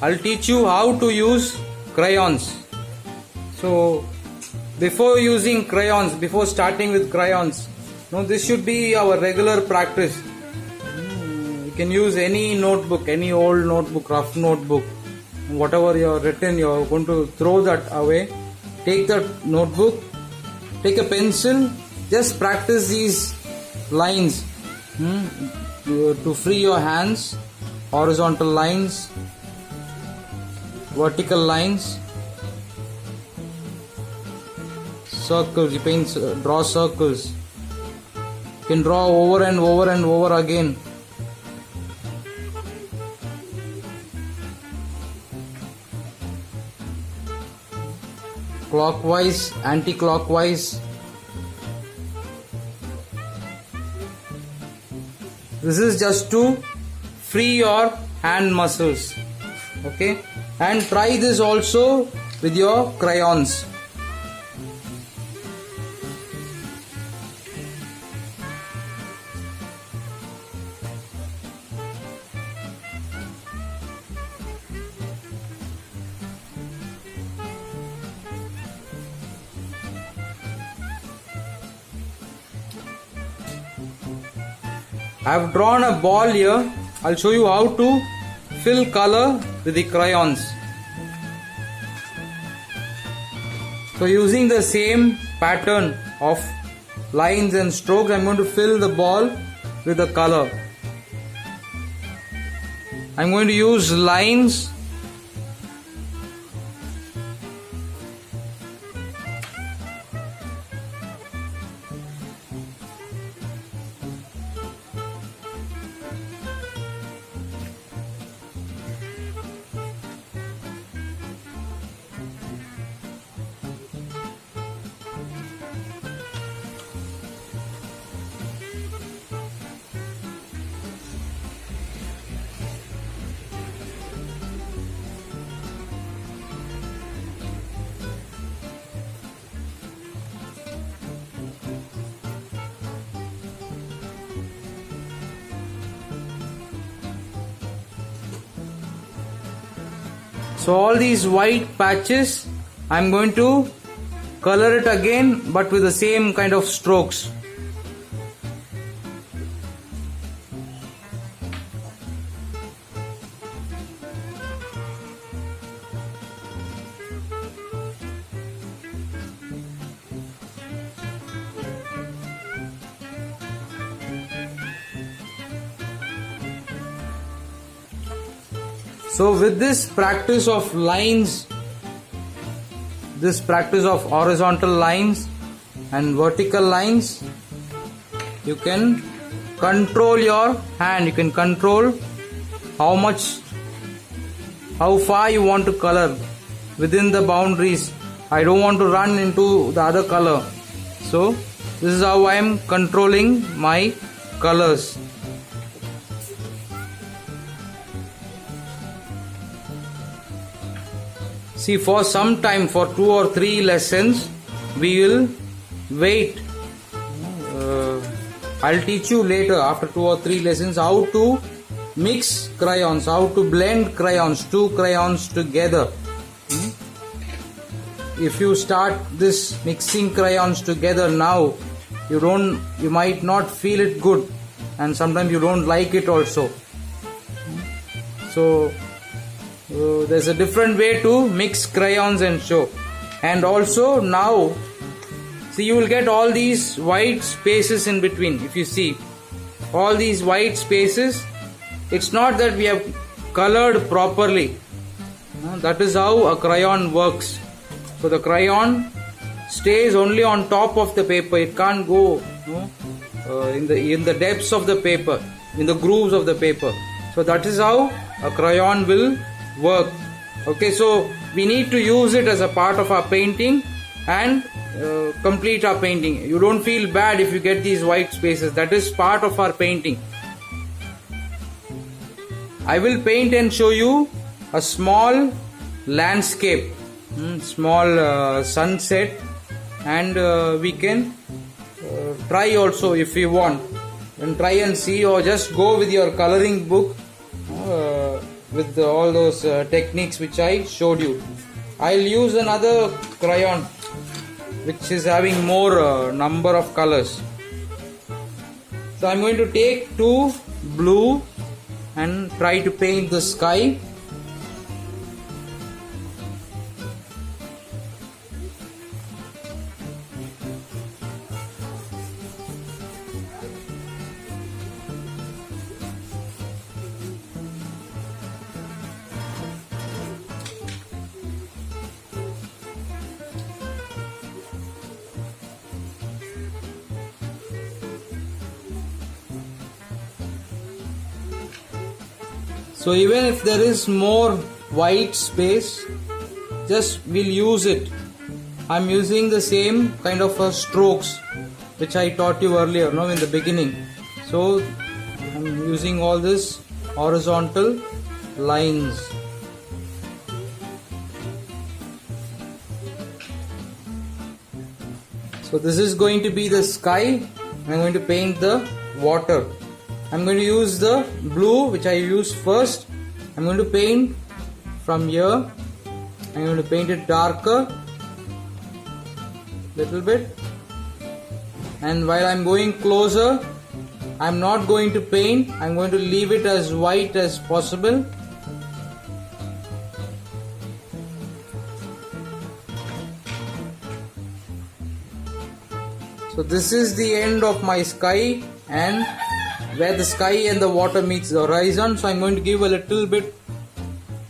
I'll teach you how to use crayons. So before using crayons, before starting with crayons, this should be our regular practice. You can use any notebook, any old notebook, rough notebook, whatever you have written, you are going to throw that away. Take that notebook, take a pencil, just practice these lines to free your hands. Horizontal lines, vertical lines, circles. You paint, draw circles. You can draw over and over and over again. Clockwise, anti-clockwise. This is just to free your hand muscles. Okay, and try this also with your crayons. I have drawn a ball here. I'll show you how to fill color with the crayons. So using the same pattern of lines and strokes, I'm going to fill the ball with the color. I'm going to use lines, so all these white patches, I'm going to color it again, but with the same kind of strokes. So with this practice of lines, this practice of horizontal lines and vertical lines, you can control your hand. You can control how far you want to color within the boundaries. I don't want to run into the other color. So this is how I am controlling my colors. See, for some time, for 2 or 3 lessons, we will wait. I'll teach you later, after 2 or 3 lessons, how to mix crayons, how to blend crayons, 2 crayons together. If you start this mixing crayons together now, you might not feel it good, and sometimes you don't like it also. So there's a different way to mix crayons and show. And also now, see, you will get all these white spaces in between. If you see all these white spaces, it's not that we have colored properly. That is how a crayon works. So the crayon stays only on top of the paper. It can't go in the depths of the paper, in the grooves of the paper. So that is how a crayon will work. Okay, so we need to use it as a part of our painting and complete our painting. You don't feel bad if you get these white spaces. That is part of our painting. I will paint and show you a small landscape, small sunset, and we can try also if you want, and try and see, or just go with your coloring book with all those techniques which I showed you. I'll use another crayon which is having more number of colors. So I'm going to take two blue and try to paint the sky. So even if there is more white space, just we'll use it. I'm using the same kind of strokes which I taught you earlier, in the beginning. So I'm using all this horizontal lines. So this is going to be the sky. I'm going to paint the water. I'm going to use the blue which I used first. I'm going to paint from here. I'm going to paint it darker, little bit. And while I'm going closer, I'm not going to paint. I'm going to leave it as white as possible. So this is the end of my sky, and where the sky and the water meets the horizon. So I'm going to give a little bit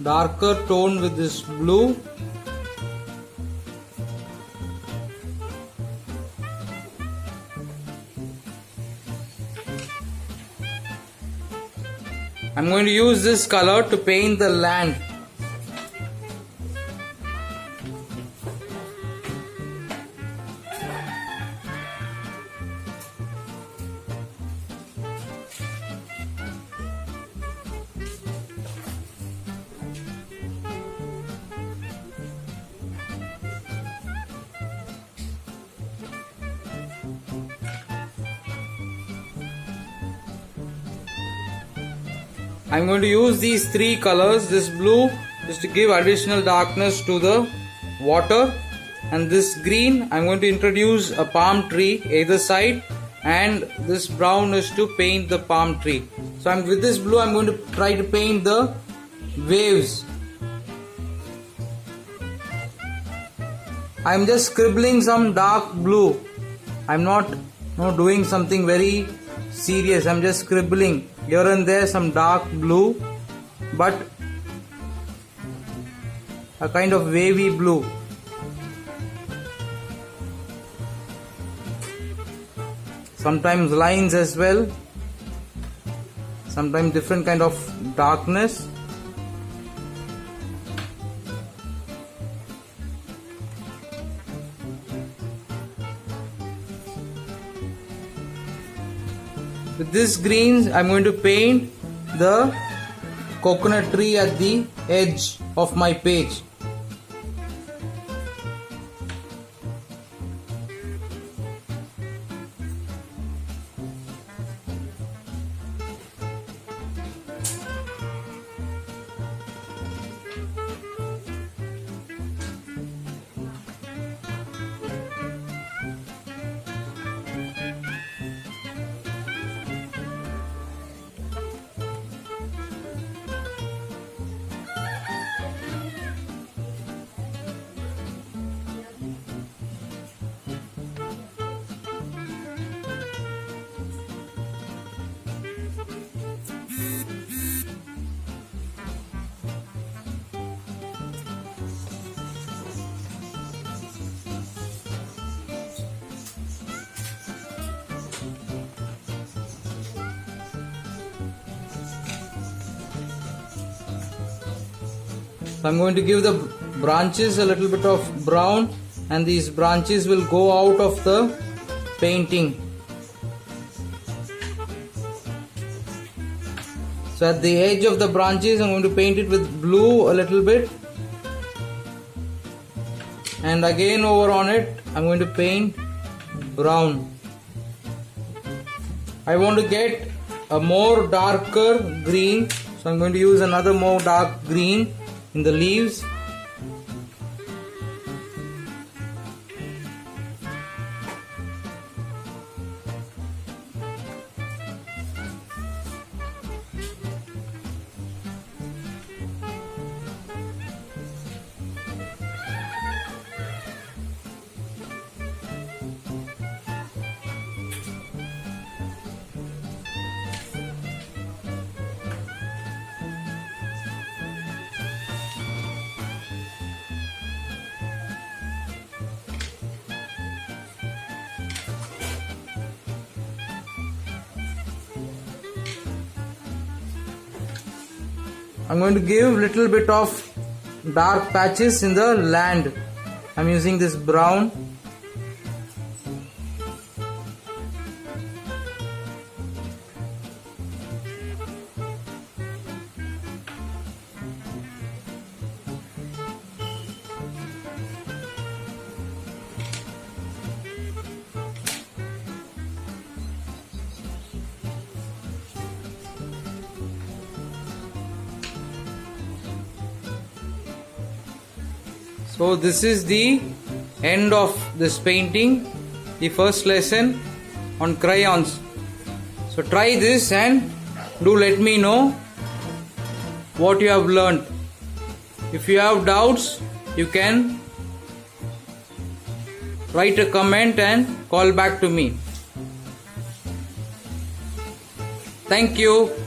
darker tone with this blue. I'm going to use this color to paint the land. I'm going to use these three colors. This blue is to give additional darkness to the water, and this green I'm going to introduce a palm tree either side, and this brown is to paint the palm tree. So with this blue I'm going to try to paint the waves. I'm just scribbling some dark blue. I'm not doing something very serious. I'm just scribbling here and there some dark blue, but a kind of wavy blue. Sometimes lines as well, sometimes different kind of darkness. With this greens I'm going to paint the coconut tree at the edge of my page. So I'm going to give the branches a little bit of brown, and these branches will go out of the painting. So at the edge of the branches I'm going to paint it with blue a little bit, and again over on it I'm going to paint brown. I want to get a more darker green, So I'm going to use another more dark green in the leaves. I'm going to give little bit of dark patches in the land. I'm using this brown. So this is the end of this painting, the first lesson on crayons. So try this and do let me know what you have learned. If you have doubts, you can write a comment and call back to me. Thank you.